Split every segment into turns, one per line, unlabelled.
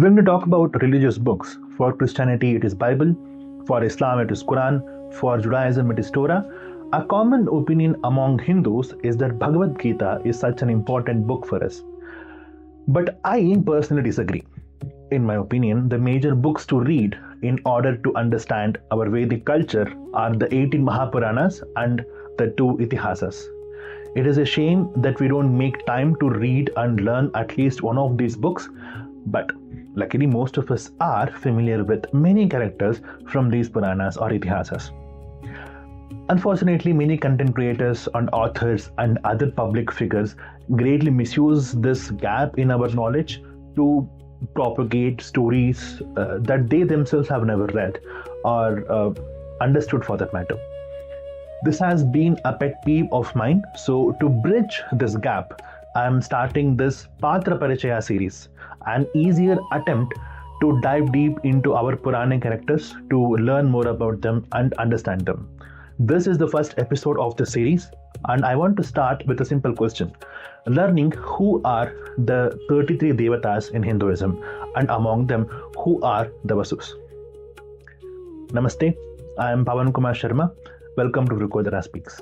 When we talk about religious books, for Christianity it is Bible, for Islam it is Quran, for Judaism it is Torah. A common opinion among Hindus is that Bhagavad Gita is such an important book for us. But I personally disagree. In my opinion, the major books to read in order to understand our Vedic culture are the 18 Mahabharatas and the 2 Itihasas. It is a shame that we don't make time to read and learn at least one of these books, but luckily most of us are familiar with many characters from these Puranas or Itihasas. Unfortunately, many content creators and authors and other public figures greatly misuse this gap in our knowledge to propagate stories that they themselves have never read or understood for that matter. This has been a pet peeve of mine, so to bridge this gap, I am starting this Patra Parichaya series, an easier attempt to dive deep into our Puranic characters to learn more about them and understand them. This is the first episode of the series, and I want to start with a simple question. Learning who are the 33 Devatas in Hinduism, and among them, who are the Vasus. Namaste, I am Pawan Kumar Sharma. Welcome to Vrukodara Speaks.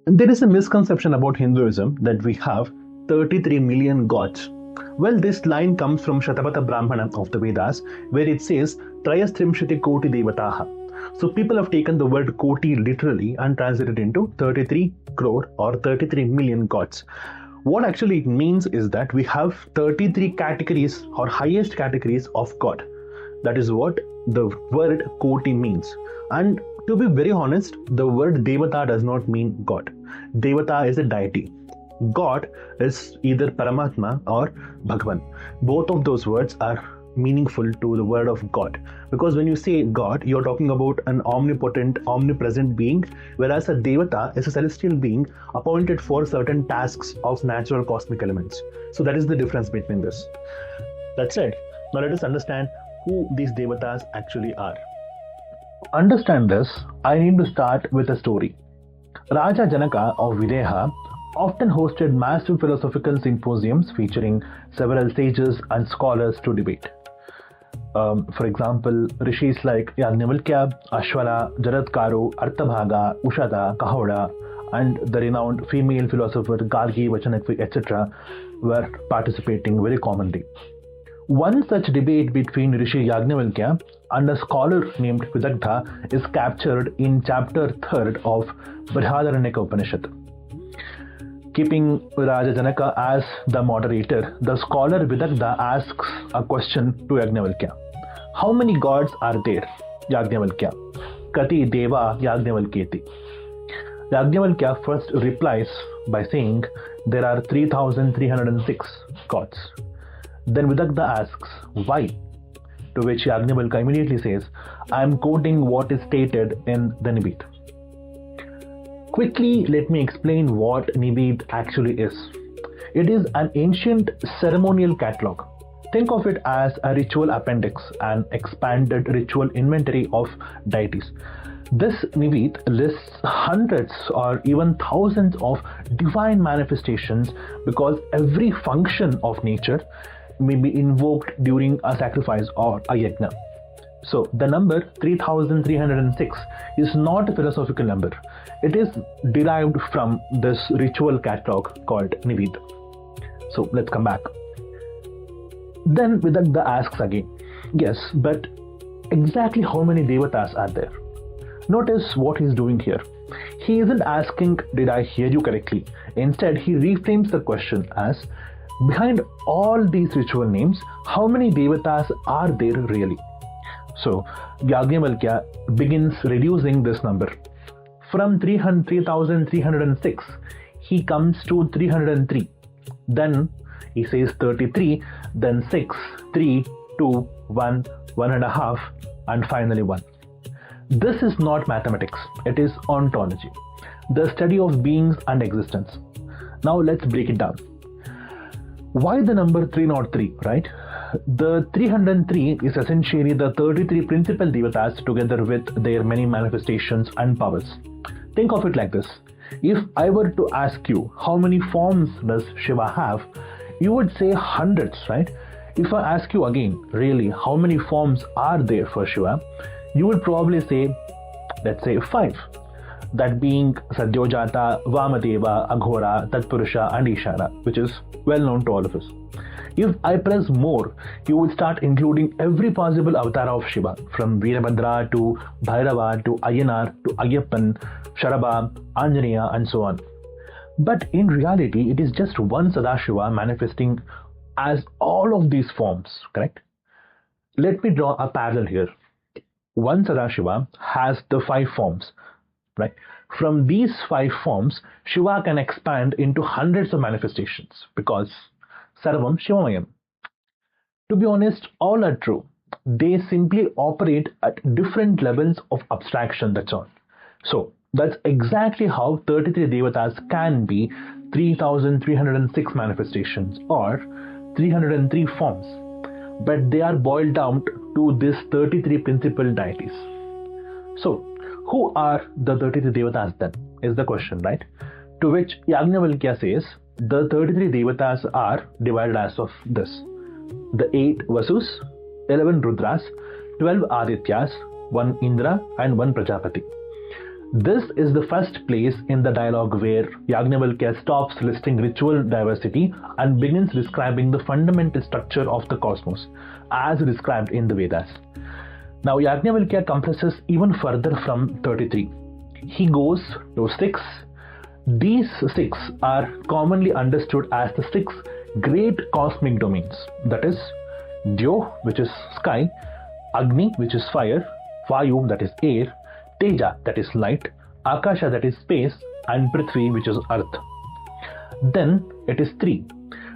There is a misconception about Hinduism that we have 33 million gods. Well, this line comes from Shatapatha Brahmana of the Vedas, where it says Trayastrimshati Koti Devataha. So people have taken the word Koti literally and translated into 33 crore or 33 million gods. What actually it means is that we have 33 categories or highest categories of God. That is what the word Koti means. And to be very honest, the word Devata does not mean God. Devata is a deity. God is either Paramatma or Bhagavan. Both of those words are meaningful to the word of God. Because when you say God, you're talking about an omnipotent, omnipresent being, whereas a Devata is a celestial being appointed for certain tasks of natural cosmic elements. So that is the difference between this. That said, now let us understand who these Devatas actually are. To understand this, I need to start with a story. Raja Janaka of Videha often hosted massive philosophical symposiums featuring several sages and scholars to debate. For example, rishis like Yajnavalkya, Ashwara, Jaradkaru, Arthabhaga, Ushada, Kahoda, and the renowned female philosopher Gargi, Vachanakvi, etc. were participating very commonly. One such debate between Rishi Yajnavalkya and a scholar named Vidagdha is captured in chapter 3rd of Brihadaranyaka Upanishad. Keeping Raja Janaka as the moderator, the scholar Vidagdha asks a question to Yajnavalkya. How many gods are there? Yajnavalkya. Kati Deva Yajnavalketi. Yajnavalkya first replies by saying there are 3,306 gods. Then Vidagdha asks, why? To which Yajnavalkya immediately says, I am quoting what is stated in the Nivid. Quickly, let me explain what Nivid actually is. It is an ancient ceremonial catalog. Think of it as a ritual appendix, an expanded ritual inventory of deities. This Nivid lists hundreds or even thousands of divine manifestations because every function of nature may be invoked during a sacrifice or a yajna. So the number 3,306 is not a philosophical number. It is derived from this ritual catalog called Nivid. So let's come back. Then Vidagdha asks again, yes, but exactly how many Devatas are there? Notice what he's doing here. He isn't asking, did I hear you correctly? Instead, he reframes the question as, behind all these ritual names, how many Devatas are there really? So Yajnavalkya begins reducing this number. From 3,306, he comes to 303. Then he says 33, then 6, 3, 2, 1, 1.5, and finally 1. This is not mathematics, it is ontology, the study of beings and existence. Now let's break it down. Why the number 303, right? the 303 is essentially the 33 principal Devatas together with their many manifestations and powers. Think of it like this. If I were to ask you how many forms does Shiva have, you would say hundreds, right? If I ask you again, really, how many forms are there for Shiva, you would probably say, let's say 5. That being Sadyojata, Vamadeva, Aghora, Tatpurusha and Ishara, which is well known to all of us. If I press more, you would start including every possible avatar of Shiva, from Veerabhadra to Bhairava to Ayyanar to Ayyappan, Sharabha, Anjaneya and so on. But in reality, it is just one Sadashiva manifesting as all of these forms, correct? Let me draw a parallel here. One Sadashiva has the 5 forms, right? From these 5 forms, Shiva can expand into hundreds of manifestations because Sarvam Shivamayam. To be honest, all are true. They simply operate at different levels of abstraction, that's all. So, that's exactly how 33 Devatas can be 3,306 manifestations or 303 forms. But they are boiled down to these 33 principal deities. So, who are the 33 Devatas then? Is the question, right? To which Yajnavalkya says, the 33 Devatas are divided as of this. The 8 Vasus, 11 Rudras, 12 Adityas, 1 Indra and 1 Prajapati. This is the first place in the dialogue where Yajnavalkya stops listing ritual diversity and begins describing the fundamental structure of the cosmos as described in the Vedas. Now Yajnavalkya compresses even further from 33. He goes to 6. These 6 are commonly understood as the 6 great cosmic domains. That is Dyaus, which is sky, Agni, which is fire, Vayu, that is air, Teja, that is light, Akasha, that is space, and Prithvi, which is earth. Then it is 3,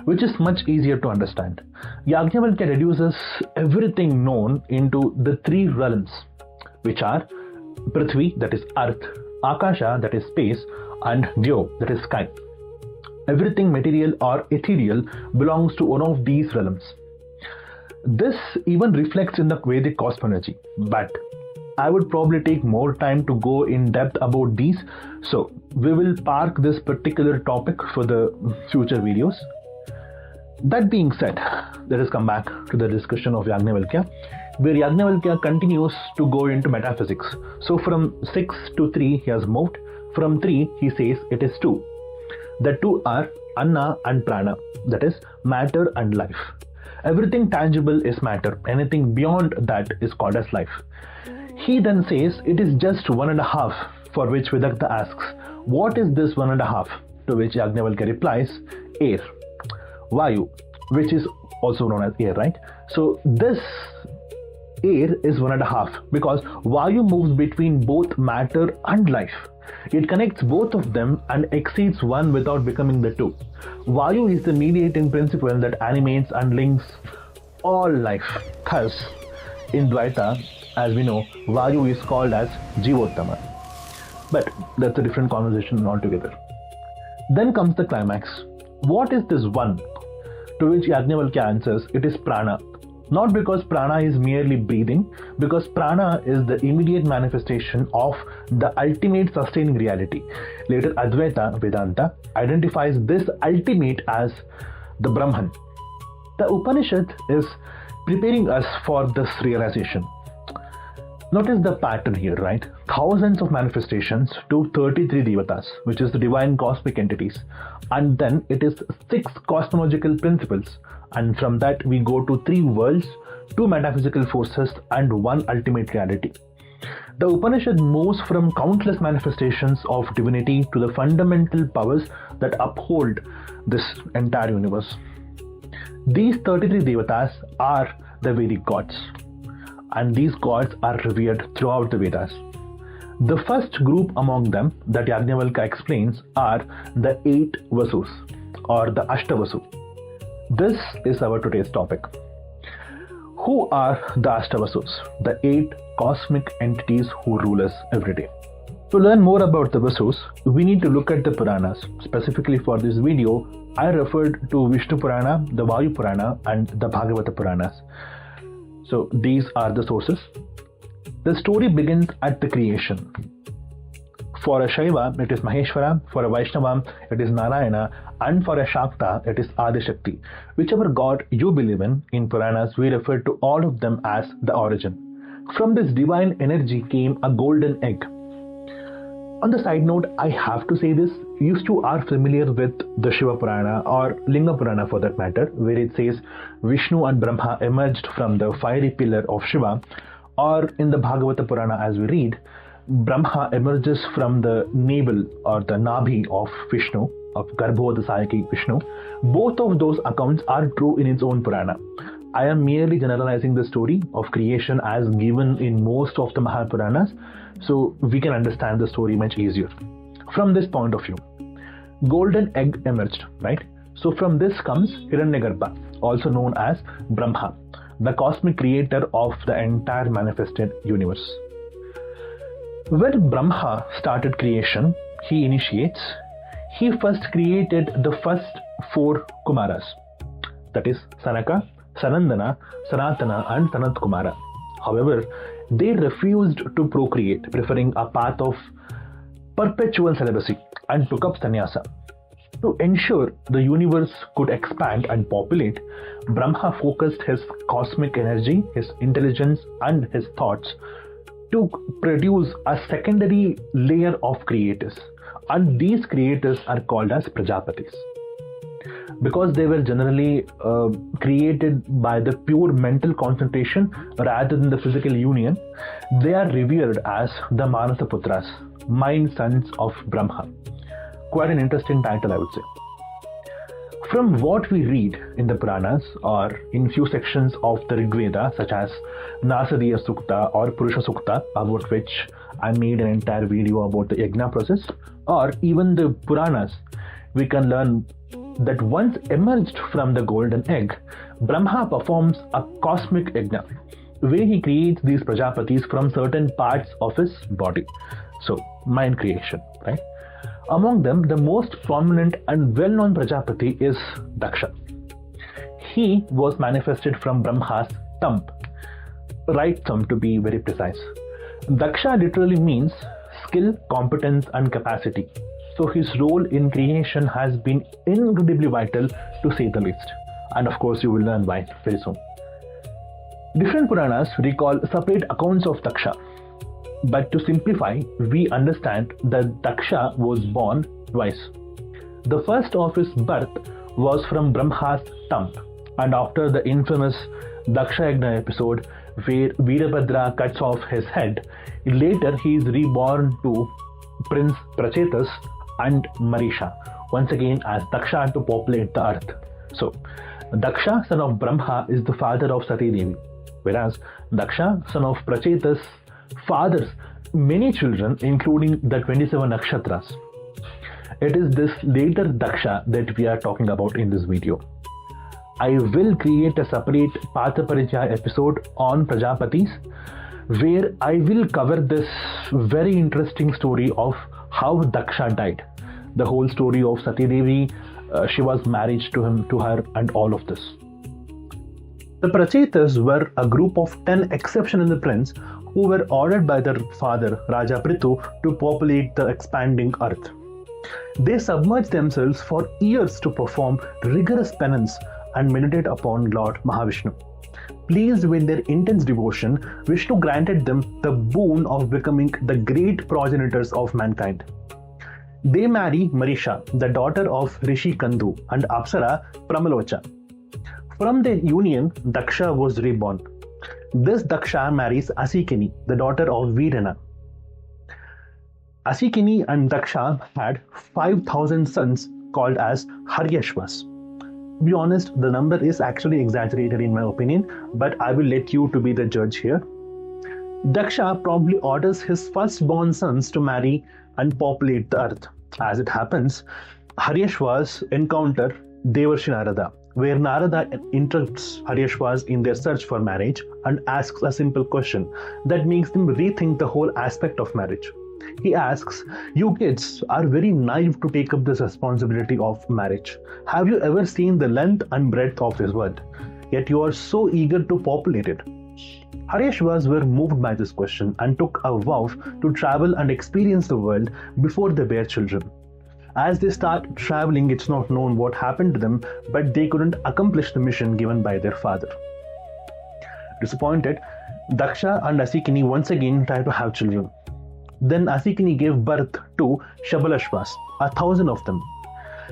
which is much easier to understand. Yajnavalkya reduces everything known into the 3 realms, which are Prithvi, that is earth, Akasha, that is space, and Dyaus, that is sky. Everything material or ethereal belongs to one of these realms. This even reflects in the Vedic cosmology, but I would probably take more time to go in depth about these, so we will park this particular topic for the future videos. That being said, let us come back to the discussion of Yajnavalkya, where Yajnavalkya continues to go into metaphysics. So from 6 to 3 he has moved. From 3 he says it is 2. The 2 are Anna and Prana, that is matter and life. Everything tangible is matter, anything beyond that is called as life. He then says it is just 1.5, for which Vidagdha asks, what is this 1.5? To which Yajnavalkya replies, air. Vayu, which is also known as air, right? So this air is 1.5 because Vayu moves between both matter and life. It connects both of them and exceeds one without becoming the two. Vayu is the mediating principle that animates and links all life. Thus, in Dvaita, as we know, Vayu is called as Jivottama. But that's a different conversation altogether. Then comes the climax. What is this one? To which Yajnavalkya answers, it is prana. Not because prana is merely breathing, because prana is the immediate manifestation of the ultimate sustaining reality. Later, Advaita Vedanta identifies this ultimate as the Brahman. The Upanishad is preparing us for this realization. Notice the pattern here, right? Thousands of manifestations to 33 Devatas, which is the divine cosmic entities. And then it is 6 cosmological principles. And from that we go to 3 worlds, 2 metaphysical forces and 1 ultimate reality. The Upanishad moves from countless manifestations of divinity to the fundamental powers that uphold this entire universe. These 33 Devatas are the Vedic gods. And these gods are revered throughout the Vedas. The first group among them that Yajnavalkya explains are the 8 Vasus or the Ashta Vasus. This is our today's topic. Who are the Ashta Vasus, the 8 cosmic entities who rule us every day? To learn more about the Vasus, we need to look at the Puranas. Specifically for this video, I referred to Vishnu Purana, the Vayu Purana and the Bhagavata Puranas. So these are the sources. The story begins at the creation. For a Shaiva, it is Maheshwara, for a Vaishnava, it is Narayana, and for a Shakta, it is Adishakti. Whichever god you believe in Puranas, we refer to all of them as the origin. From this divine energy came a golden egg. On the side note, I have to say this, you two are familiar with the Shiva Purana or Linga Purana for that matter, where it says Vishnu and Brahma emerged from the fiery pillar of Shiva, or in the Bhagavata Purana as we read, Brahma emerges from the navel or the nabhi of Vishnu, of Garbhodasayaki Vishnu. Both of those accounts are true in its own Purana. I am merely generalizing the story of creation as given in most of the Mahabharatas, so we can understand the story much easier. From this point of view, golden egg emerged, right? So from this comes Hiranyagarbha, also known as Brahma, the cosmic creator of the entire manifested universe. When Brahma started creation, he initiates. He first created the first 4 Kumaras, that is Sanaka, Sanandana, Sanatana and Sanat Kumara. However, they refused to procreate, preferring a path of perpetual celibacy and took up sannyasa. To ensure the universe could expand and populate, Brahma focused his cosmic energy, his intelligence and his thoughts to produce a secondary layer of creators, and these creators are called as Prajapatis. Because they were generally created by the pure mental concentration rather than the physical union, they are revered as the Manasa Putras, mind sons of Brahma. Quite an interesting title, I would say. From what we read in the Puranas or in few sections of the Rig Veda, such as Nasadiya Sukta or Purusha Sukta, about which I made an entire video about the Yajna process, or even the Puranas, we can learn that once emerged from the golden egg, Brahma performs a cosmic yajna, where he creates these Prajapatis from certain parts of his body. So, mind creation, right? Among them, the most prominent and well-known Prajapati is Daksha. He was manifested from Brahma's thumb, right thumb to be very precise. Daksha literally means skill, competence and capacity. So his role in creation has been incredibly vital, to say the least. And of course you will learn why very soon. Different Puranas recall separate accounts of Daksha. But to simplify, we understand that Daksha was born twice. The first of his birth was from Brahma's thumb, and after the infamous Daksha Yajna episode where Veerabhadra cuts off his head, later he is reborn to Prince Prachetas and Marisha, once again as Daksha to populate the earth. So, Daksha, son of Brahma, is the father of Sati Devi, whereas Daksha, son of Prachetas, fathers many children, including the 27 nakshatras. It is this later Daksha that we are talking about in this video. I will create a separate Patra Parichaya episode on Prajapatis, where I will cover this very interesting story of how Daksha died. The whole story of Sati Devi, Shiva's marriage to her, and all of this. The Prachetas were a group of 10 exceptional princes who were ordered by their father Raja Prithu to populate the expanding earth. They submerged themselves for years to perform rigorous penance and meditate upon Lord Mahavishnu. Pleased with their intense devotion, Vishnu granted them the boon of becoming the great progenitors of mankind. They marry Marisha, the daughter of Rishi Kandu, and Apsara Pramalocha. From their union, Daksha was reborn. This Daksha marries Asikini, the daughter of Virana. Asikini and Daksha had 5,000 sons called as Haryashvas. To be honest, the number is actually exaggerated in my opinion, but I will let you to be the judge here. Daksha probably orders his firstborn sons to marry and populate the earth. As it happens, Haryashvas encounter Devarshi Narada, where Narada interrupts Haryashvas in their search for marriage and asks a simple question that makes them rethink the whole aspect of marriage. He asks, "You kids are very naive to take up this responsibility of marriage. Have you ever seen the length and breadth of this world? Yet you are so eager to populate it." Hiranyagarbhas were moved by this question and took a vow to travel and experience the world before they bear children. As they start traveling, it's not known what happened to them, but they couldn't accomplish the mission given by their father. Disappointed, Daksha and Asikini once again tried to have children. Then Asikini gave birth to Shabalashvas, 1,000 of them.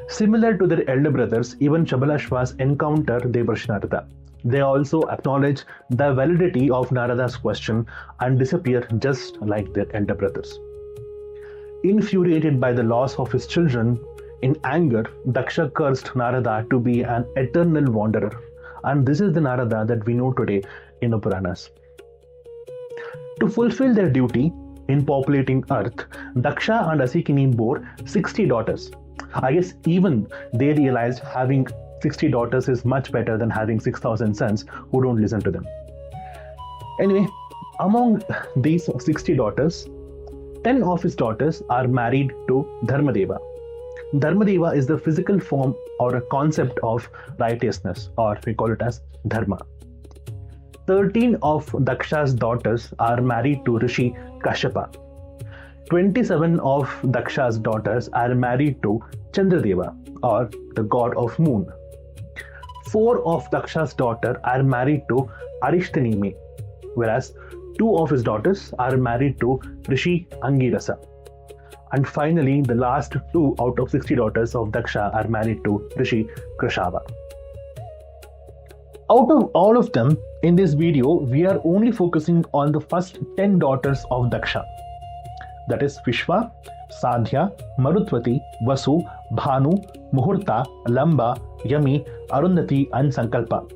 Similar to their elder brothers, even Shabalashvas encounter Devarshi Narada. They also acknowledge the validity of Narada's question and disappear just like their elder brothers. Infuriated by the loss of his children, in anger, Daksha cursed Narada to be an eternal wanderer. And this is the Narada that we know today in the Puranas. To fulfill their duty in populating earth, Daksha and Asikini bore 60 daughters. I guess even they realized having 60 daughters is much better than having 6,000 sons who don't listen to them. Anyway, among these 60 daughters, 10 of his daughters are married to Dharmadeva. Dharmadeva is the physical form or a concept of righteousness, or we call it as Dharma. 13 of Daksha's daughters are married to Rishi Kashyapa. 27 of Daksha's daughters are married to Chandradeva, or the god of moon. 4 of Daksha's daughters are married to Arishtanimi, whereas 2 of his daughters are married to Rishi Angirasa. And finally, the last 2 out of 60 daughters of Daksha are married to Rishi Krishava. Out of all of them, in this video, we are only focusing on the first 10 daughters of Daksha. That is Vishwa, Sadhya, Marutvati, Vasu, Bhanu, Muhurta, Lamba, Yami, Arundhati and Sankalpa.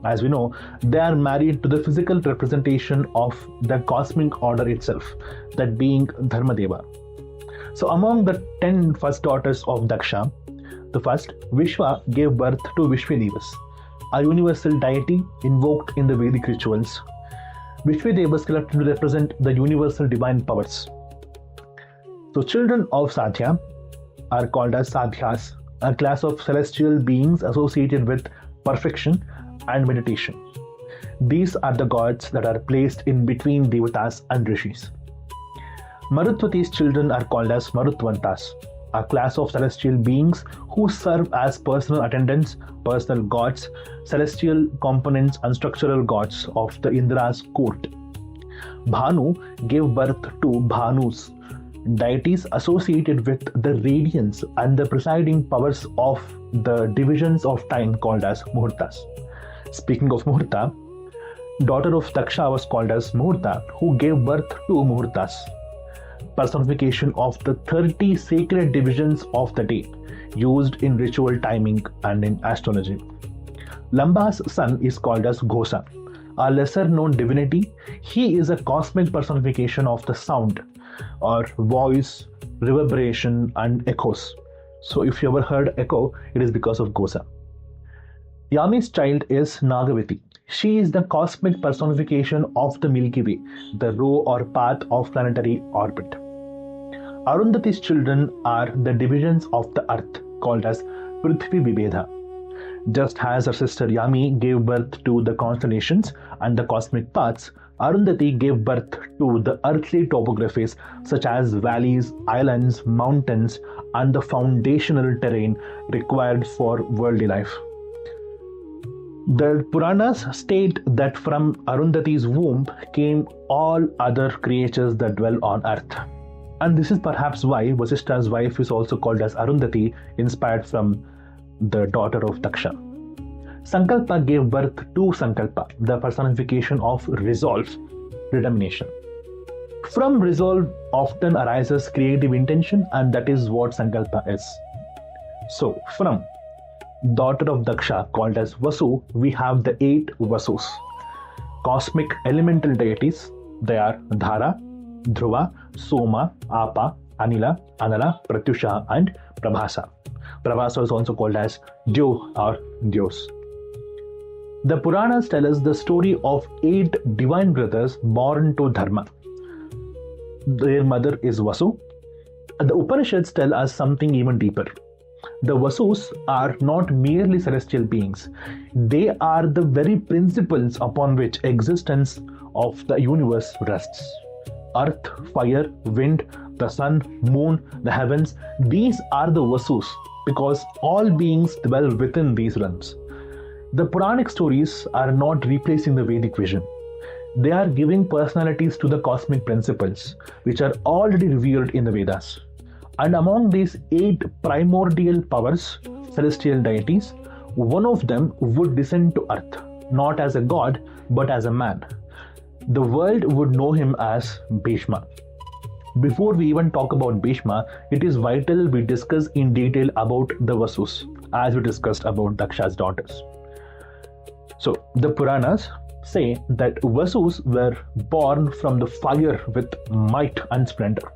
As we know, they are married to the physical representation of the cosmic order itself, that being Dharmadeva. So among the 10 first daughters of Daksha, the first, Vishwa, gave birth to Vishwadevas, a universal deity invoked in the Vedic rituals. Vishwadevas collected to represent the universal divine powers. So children of Sadhya are called as Sadhyas, a class of celestial beings associated with perfection and meditation. These are the gods that are placed in between Devatas and Rishis. Marutvati's children are called as Marutvantas, a class of celestial beings who serve as personal attendants, personal gods, celestial components and structural gods of the Indra's court. Bhanu gave birth to Bhanus, deities associated with the radiance and the presiding powers of the divisions of time called as Muhurtas. Speaking of Muhurta, daughter of Daksha was called as Muhurta, who gave birth to Muhurtas, personification of the 30 sacred divisions of the day used in ritual timing and in astrology. Lamba's son is called as Ghosa, a lesser known divinity. He is a cosmic personification of the sound or voice, reverberation and echoes. So if you ever heard echo, it is because of Ghosa. Yami's child is Nagavati. She is the cosmic personification of the Milky Way, the row or path of planetary orbit. Arundhati's children are the divisions of the earth called as Prithvi Vibedha. Just as her sister Yami gave birth to the constellations and the cosmic paths, Arundhati gave birth to the earthly topographies such as valleys, islands, mountains, and the foundational terrain required for worldly life. The Puranas state that from Arundhati's womb came all other creatures that dwell on earth. And this is perhaps why Vasishta's wife is also called as Arundhati, inspired from the daughter of Daksha. Sankalpa gave birth to Sankalpa, the personification of resolve, determination. From resolve often arises creative intention, and that is what Sankalpa is. So, from daughter of Daksha called as Vasu, we have the 8 Vasus, cosmic elemental deities. They are Dhara, Dhruva, Soma, Apa, Anila, Anala, Pratyusha and Prabhasa. Prabhasa is also called as Dyaus or Dyaus. The Puranas tell us the story of 8 divine brothers born to Dharma. their mother is Vasu. The Upanishads tell us something even deeper. The Vasus are not merely celestial beings. They are the very principles upon which existence of the universe rests. Earth, fire, wind, the sun, moon, the heavens, these are the Vasus because all beings dwell within these realms. The Puranic stories are not replacing the Vedic vision. They are giving personalities to the cosmic principles, which are already revealed in the Vedas. And among these 8 primordial powers, celestial deities, one of them would descend to earth, not as a god, but as a man. The world would know him as Bhishma. Before we even talk about Bhishma, it is vital we discuss in detail about the Vasus, as we discussed about Daksha's daughters. So, the Puranas say that Vasus were born from the fire with might and splendor.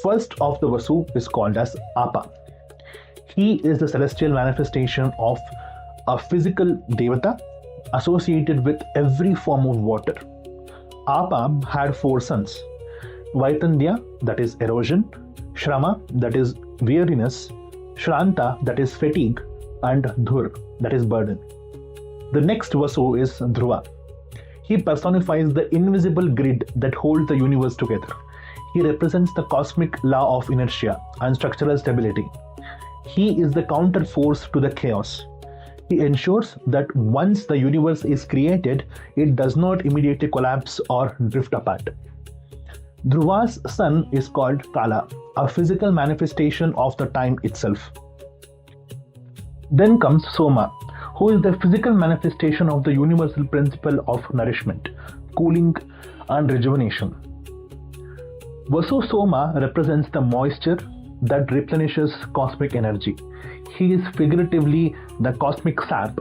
First of the Vasu is called as Apa. He is the celestial manifestation of a physical Devata associated with every form of water. Apa had 4 sons: Vaitandya, that is erosion; Shrama, that is weariness; Shranta, that is fatigue; and Dhur, that is burden. The next Vasu is Dhruva. He personifies the invisible grid that holds the universe together. He represents the cosmic law of inertia and structural stability. He is the counter force to the chaos. He ensures that once the universe is created, it does not immediately collapse or drift apart. Dhruva's son is called Kala, a physical manifestation of the time itself. Then comes Soma, who is the physical manifestation of the universal principle of nourishment, cooling, and rejuvenation. Vasu Soma represents the moisture that replenishes cosmic energy. He is figuratively the cosmic sap,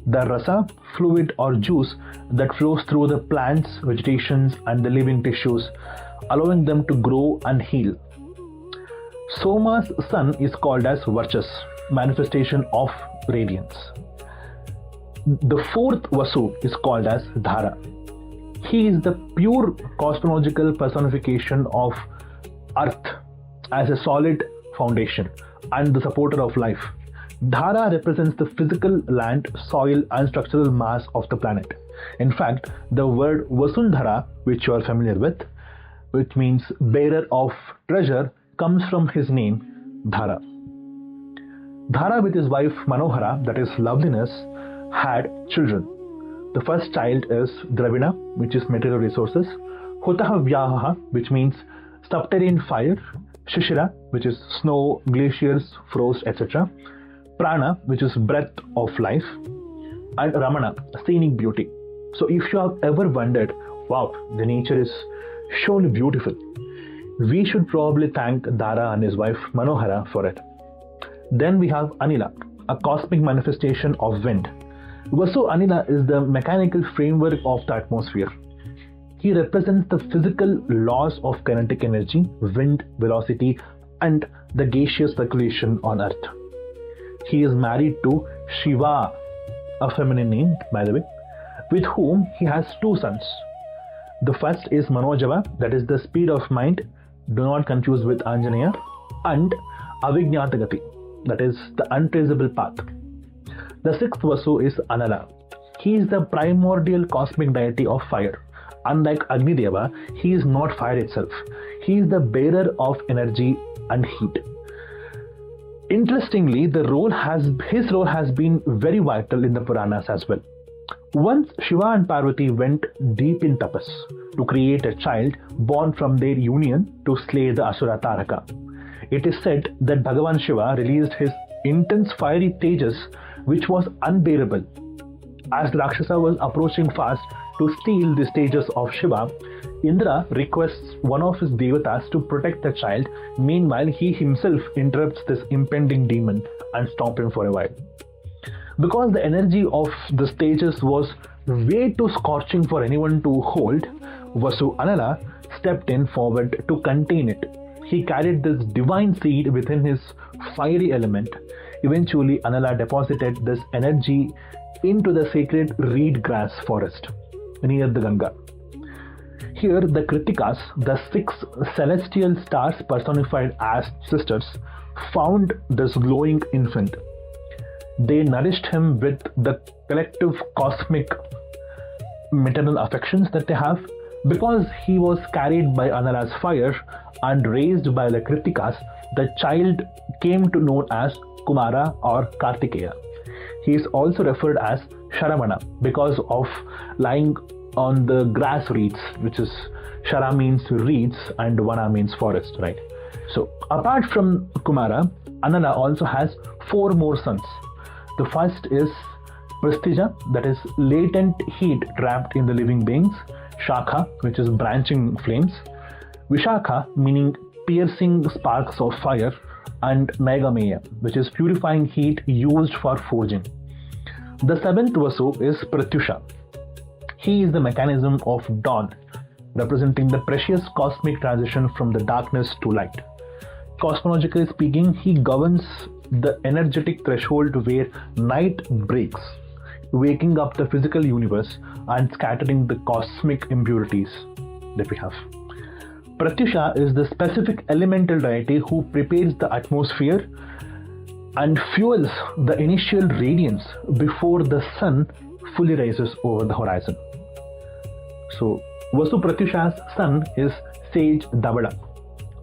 the rasa, fluid or juice that flows through the plants, vegetations, and the living tissues, allowing them to grow and heal. Soma's son is called as Varchas, manifestation of radiance. The 4th Vasu is called as Dhara. He is the pure cosmological personification of earth as a solid foundation and the supporter of life. Dhara represents the physical land, soil, and structural mass of the planet. In fact, the word Vasundhara, which you are familiar with, which means bearer of treasure, comes from his name, Dhara. Dhara, with his wife Manohara, that is loveliness, had children. The first child is Dravina, which is material resources; Hutaha Vyaha, which means subterranean fire; Shishira, which is snow, glaciers, frost, etc. Prana, which is breath of life; and Ramana, scenic beauty. So if you have ever wondered, wow, the nature is surely beautiful, we should probably thank Dhara and his wife Manohara for it. Then we have Anila, a cosmic manifestation of wind. Vasu Anila is the mechanical framework of the atmosphere. He represents the physical laws of kinetic energy, wind, velocity, and the gaseous circulation on earth. He is married to Shiva, a feminine name by the way, with whom he has 2 sons. The first is Manojava, that is the speed of mind, do not confuse with Anjaneya, and Avijñātagati, that is the untraceable path. The 6th Vasu is Anala. He is the primordial cosmic deity of fire. Unlike Agnideva, he is not fire itself. He is the bearer of energy and heat. Interestingly, his role has been very vital in the Puranas as well. Once Shiva and Parvati went deep in tapas to create a child born from their union to slay the Asura Taraka. It is said that Bhagavan Shiva released his intense fiery tejas, which was unbearable. As the Rakshasa was approaching fast to steal the tejas of Shiva, Indra requests one of his Devatas to protect the child. Meanwhile, he himself interrupts this impending demon and stops him for a while. Because the energy of the tejas was way too scorching for anyone to hold, Vasu Anala stepped in forward to contain it. He carried this divine seed within his fiery element. Eventually, Anala deposited this energy into the sacred reed grass forest near the Ganga. Here, the Kritikas, the 6 celestial stars personified as sisters, found this glowing infant. They nourished him with the collective cosmic maternal affections that they have. Because he was carried by Anala's fire and raised by the Kritikas, the child came to know as Kumara or Kartikeya. He is also referred as Sharavana because of lying on the grass reeds, which is Shara means reeds and Vana means forest, right? So apart from Kumara, Anala also has 4 more sons. The first is Prastija, that is latent heat trapped in the living beings. Shakha, which is branching flames. Vishakha, meaning piercing sparks of fire. And Megameya, which is purifying heat used for forging. The 7th Vasu is Pratyusha. He is the mechanism of dawn, representing the precious cosmic transition from the darkness to light. Cosmologically speaking, he governs the energetic threshold where night breaks, waking up the physical universe and scattering the cosmic impurities that we have. Pratyusha is the specific elemental deity who prepares the atmosphere and fuels the initial radiance before the sun fully rises over the horizon. So, Vasu Pratyusha's son is sage Devata,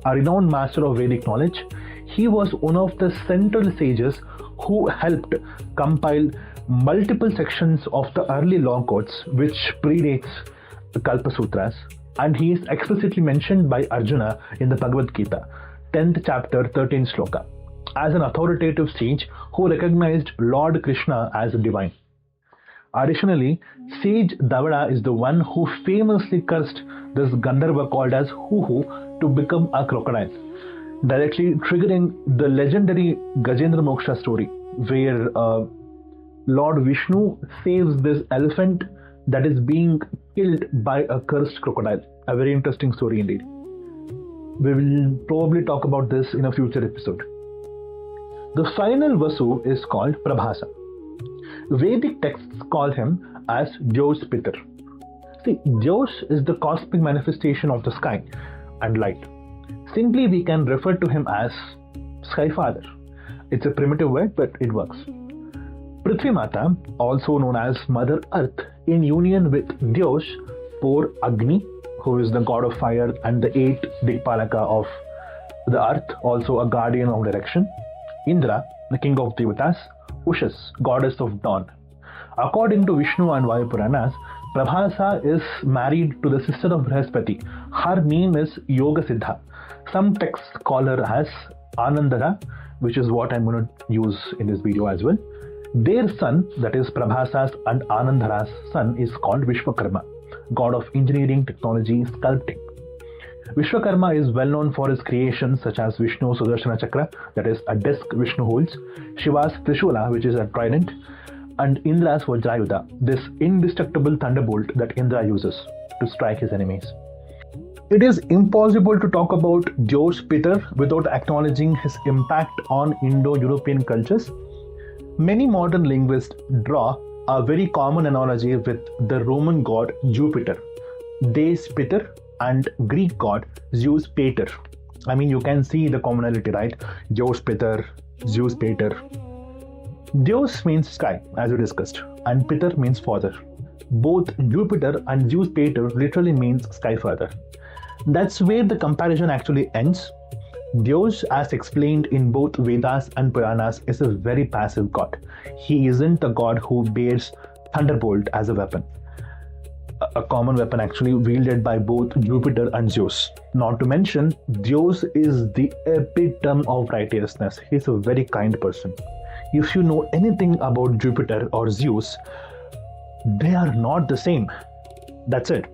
a renowned master of Vedic knowledge. He was one of the central sages who helped compile multiple sections of the early law codes, which predates the Kalpa Sutras, and he is explicitly mentioned by Arjuna in the Bhagavad Gita, 10th chapter, 13th sloka, as an authoritative sage who recognized Lord Krishna as divine. Additionally, sage Devata is the one who famously cursed this Gandharva called as Huhu to become a crocodile, directly triggering the legendary Gajendra Moksha story, where Lord Vishnu saves this elephant that is being killed by a cursed crocodile. A very interesting story indeed. We will probably talk about this in a future episode. The final Vasu is called Prabhasa. Vedic texts call him as Dyaus Pitar. See, Dyaus is the cosmic manifestation of the sky and light. Simply, we can refer to him as Sky Father. It's a primitive word, but it works. Prithvi Mata, also known as Mother Earth, in union with Dyaus, pour Agni, who is the god of fire and the 8th Dikpalaka of the earth, also a guardian of direction. Indra, the king of Devatas. Ushas, goddess of dawn. According to Vishnu and Vayu Puranas, Prabhasa is married to the sister of Brihaspati. Her name is Yoga Siddha. Some texts call her as Anandara, which is what I'm going to use in this video as well. Their son, that is Prabhasa's and Anandara's son, is called Vishwakarma, god of engineering, technology, sculpting. Vishwakarma is well known for his creations such as Vishnu's Sudarshana Chakra, that is a disc Vishnu holds, Shiva's Trishula, which is a trident, and Indra's Vajrayudha, this indestructible thunderbolt that Indra uses to strike his enemies. It is impossible to talk about Dyaus Pitar without acknowledging his impact on Indo-European cultures. Many modern linguists draw a very common analogy with the Roman god Jupiter, Deus Pitar, and Greek god Zeus Pater. I mean, you can see the commonality, right? Dyaus Pitar, Zeus Pater. Dyaus means sky, as we discussed, and Pitar means father. Both Jupiter and Zeus Pater literally means sky father. That's where the comparison actually ends. Dyaus, as explained in both Vedas and Puranas, is a very passive god. He isn't a god who bears thunderbolt as a weapon. A common weapon actually wielded by both Jupiter and Zeus. Not to mention, Dyaus is the epitome of righteousness. He's a very kind person. If you know anything about Jupiter or Zeus, they are not the same. That's it.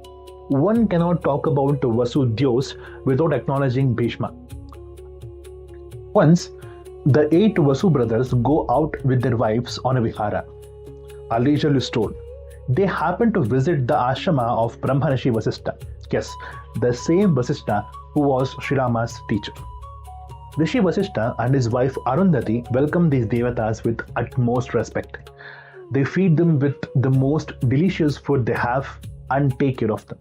One cannot talk about the Vasu Dyaus without acknowledging Bhishma. Once, the 8 Vasu brothers go out with their wives on a vihara, a leisurely stroll. They happen to visit the ashrama of Brahmanishi Vasistha. Yes, the same Vasistha who was Sri Rama's teacher. Rishi Vasistha and his wife Arundhati welcome these Devatas with utmost respect. They feed them with the most delicious food they have and take care of them.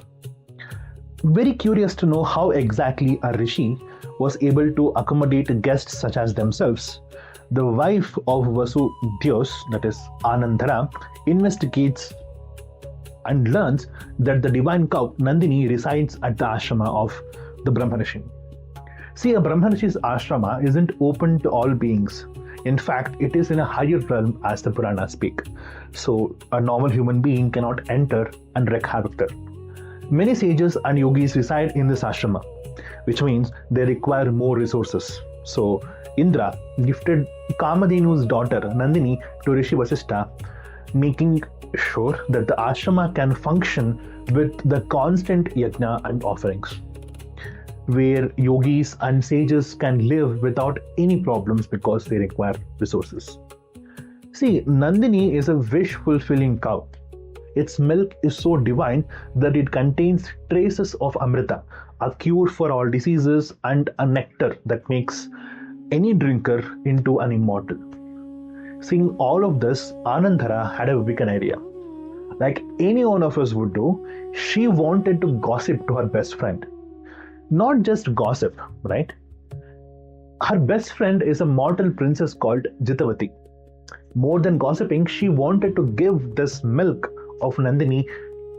Very curious to know how exactly a rishi was able to accommodate guests such as themselves. The wife of Vasu Dyaus, that is Anandhara, investigates and learns that the divine cow Nandini resides at the ashrama of the Brahmarishi. See, a Brahmarishi's ashrama isn't open to all beings. In fact, it is in a higher realm, as the Puranas speak. So, a normal human being cannot enter and wreak havoc there. Many sages and yogis reside in this ashrama, which means they require more resources. So, Indra gifted Kamadenu's daughter Nandini to Rishi Vasishtha, making sure that the ashrama can function with the constant yajna and offerings, where yogis and sages can live without any problems because they require resources. See, Nandini is a wish-fulfilling cow. Its milk is so divine that it contains traces of Amrita, a cure for all diseases and a nectar that makes any drinker into an immortal. Seeing all of this, Anandhara had a wicked idea. Like any one of us would do, she wanted to gossip to her best friend. Not just gossip, right? Her best friend is a mortal princess called Jitavati. More than gossiping, she wanted to give this milk of Nandini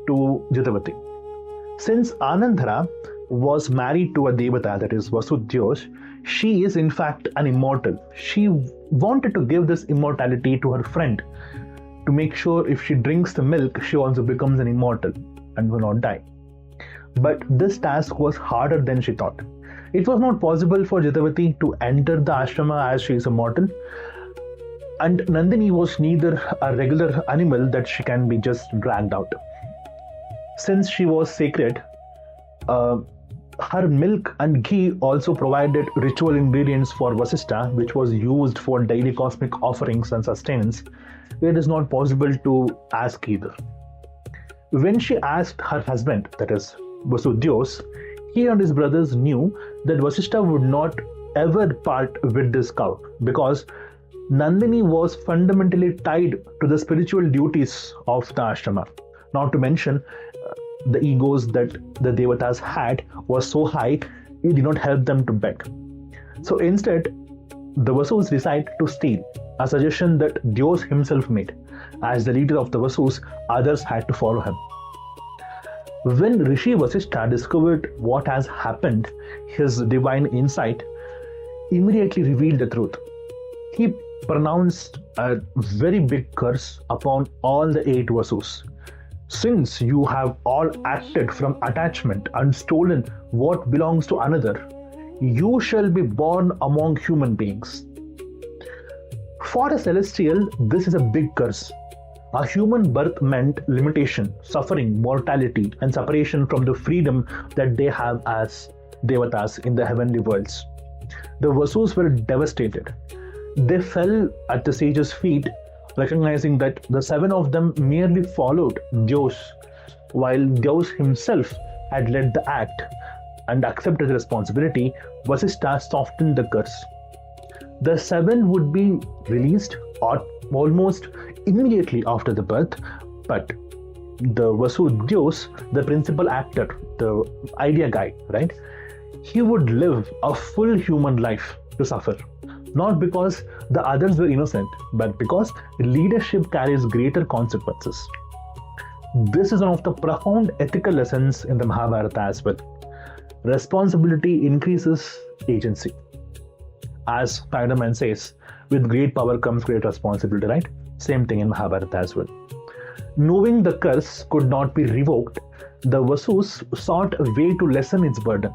to Jitavati. Since Anandhara was married to a Devata, that is Vasu Dyaus, she is in fact an immortal. She wanted to give this immortality to her friend to make sure if she drinks the milk, she also becomes an immortal and will not die. But this task was harder than she thought. It was not possible for Jitavati to enter the ashrama as she is a mortal, and Nandini was neither a regular animal that she can be just dragged out. Since she was sacred, her milk and ghee also provided ritual ingredients for Vasishtha, which was used for daily cosmic offerings and sustenance. It is not possible to ask either. When she asked her husband, that is Vasu Dyaus, he and his brothers knew that Vasishtha would not ever part with this cow because Nandini was fundamentally tied to the spiritual duties of the ashrama. Not to mention, the egos that the Devatas had was so high, it did not help them to beg. So instead, the Vasus decided to steal, a suggestion that Dyaus himself made. As the leader of the Vasus, others had to follow him. When Rishi Vasishtha discovered what has happened, his divine insight immediately revealed the truth. He pronounced a very big curse upon all the 8 Vasus. Since you have all acted from attachment and stolen what belongs to another, you shall be born among human beings. For a celestial, this is a big curse. A human birth meant limitation, suffering, mortality, and separation from the freedom that they have as Devatas in the heavenly worlds. The Vasus were devastated. They fell at the sage's feet, recognizing that the 7 of them merely followed Dyaus, while Dyaus himself had led the act and accepted the responsibility. Vasishtha softened the curse. The 7 would be released almost immediately after the birth, but the Vasu Dyaus, the principal actor, the idea guy, right? He would live a full human life to suffer. Not because the others were innocent, but because leadership carries greater consequences. This is one of the profound ethical lessons in the Mahabharata as well. Responsibility increases agency. As Spider-Man says, with great power comes great responsibility, right? Same thing in Mahabharata as well. Knowing the curse could not be revoked, the Vasus sought a way to lessen its burden.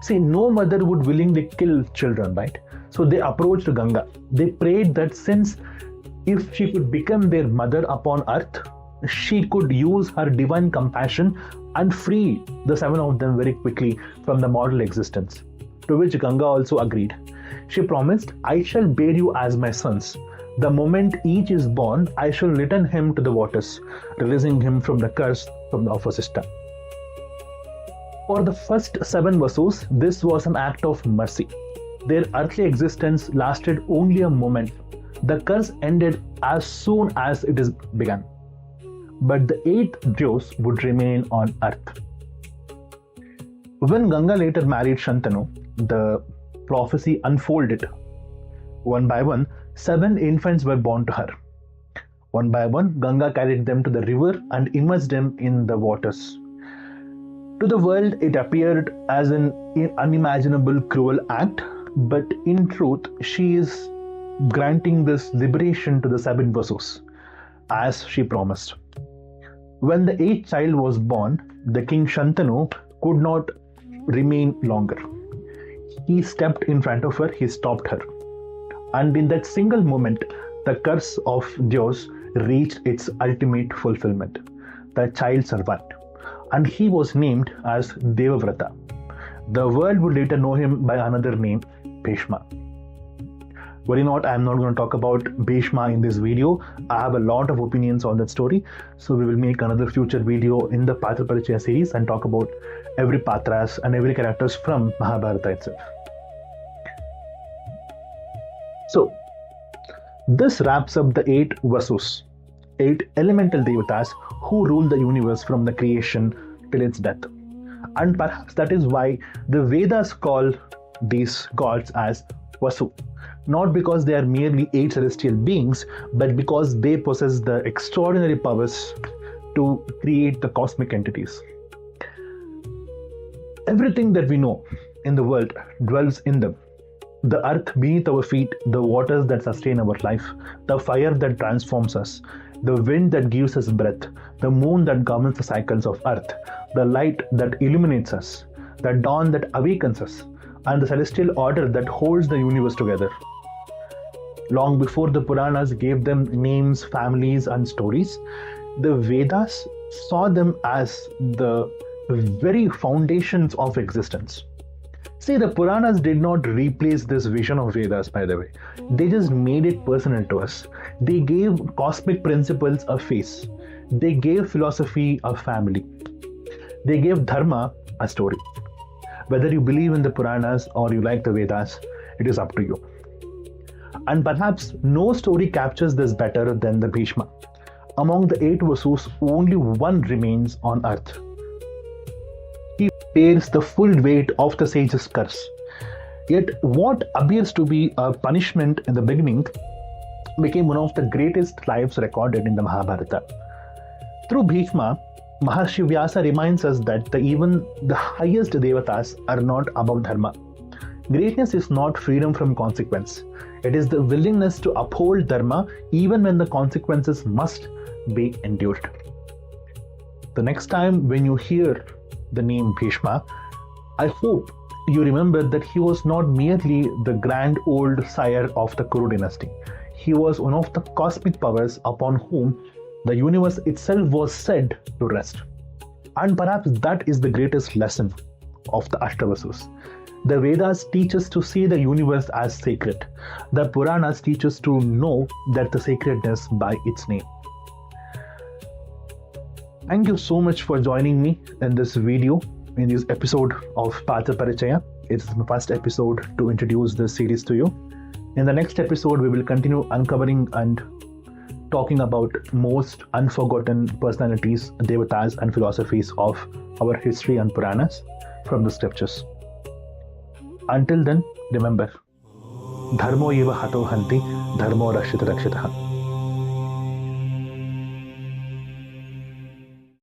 See, no mother would willingly kill children, right? So they approached Ganga. They prayed that since if she could become their mother upon earth, she could use her divine compassion and free the 7 of them very quickly from the mortal existence. To which Ganga also agreed. She promised, I shall bear you as my sons. The moment each is born, I shall return him to the waters, releasing him from the curse of Vasishtha. For the first 7 Vasus, this was an act of mercy. Their earthly existence lasted only a moment. The curse ended as soon as it is begun. But the 8th Dyaus would remain on earth. When Ganga later married Shantanu, the prophecy unfolded. One by one, 7 infants were born to her. One by one, Ganga carried them to the river and immersed them in the waters. To the world, it appeared as an unimaginable, cruel act, but in truth, she is granting this liberation to the 7 Vasus, as she promised. When the 8th child was born, the king Shantanu could not remain longer. He stepped in front of her, he stopped her. And in that single moment, the curse of Dyaus reached its ultimate fulfillment. The child survived, and he was named as Devavrata. The world would later know him by another name, Bhishma. Worry not, I am not going to talk about Bhishma in this video. I have a lot of opinions on that story, so we will make another future video in the Patra Parichaya series and talk about every Patras and every characters from Mahabharata itself. So, this wraps up the 8 Vasus, 8 elemental Devatas who rule the universe from the creation till its death. And perhaps that is why the Vedas call these gods as Vasu. Not because they are merely 8 celestial beings, but because they possess the extraordinary powers to create the cosmic entities. Everything that we know in the world dwells in them. The earth beneath our feet, the waters that sustain our life, the fire that transforms us, the wind that gives us breath, the moon that governs the cycles of earth, the light that illuminates us, the dawn that awakens us, and the celestial order that holds the universe together. Long before the Puranas gave them names, families, and stories, the Vedas saw them as the very foundations of existence. See, the Puranas did not replace this vision of Vedas, by the way. They just made it personal to us. They gave cosmic principles a face. They gave philosophy a family. They gave Dharma a story. Whether you believe in the Puranas or you like the Vedas, it is up to you. And perhaps no story captures this better than the Bhishma. Among the 8 Vasus, only one remains on earth. He bears the full weight of the sage's curse. Yet what appears to be a punishment in the beginning became one of the greatest lives recorded in the Mahabharata. Through Bhishma, Maharshi Vyasa reminds us that even the highest Devatas are not above Dharma. Greatness is not freedom from consequence. It is the willingness to uphold Dharma even when the consequences must be endured. The next time when you hear the name Bhishma, I hope you remember that he was not merely the grand old sire of the Kuru dynasty. He was one of the cosmic powers upon whom the universe itself was said to rest. And perhaps that is the greatest lesson of the Ashta Vasus. The Vedas teach us to see the universe as sacred. The Puranas teach us to know that the sacredness by its name. Thank you so much for joining me in this video, in this episode of Patra Parichaya. It's my first episode to introduce this series to you. In the next episode, we will continue uncovering and talking about most unforgotten personalities, Devatas and philosophies of our history and Puranas from the scriptures. Until then, remember, Dharmo eva hato hanti, dharmo rashita rakshitaha.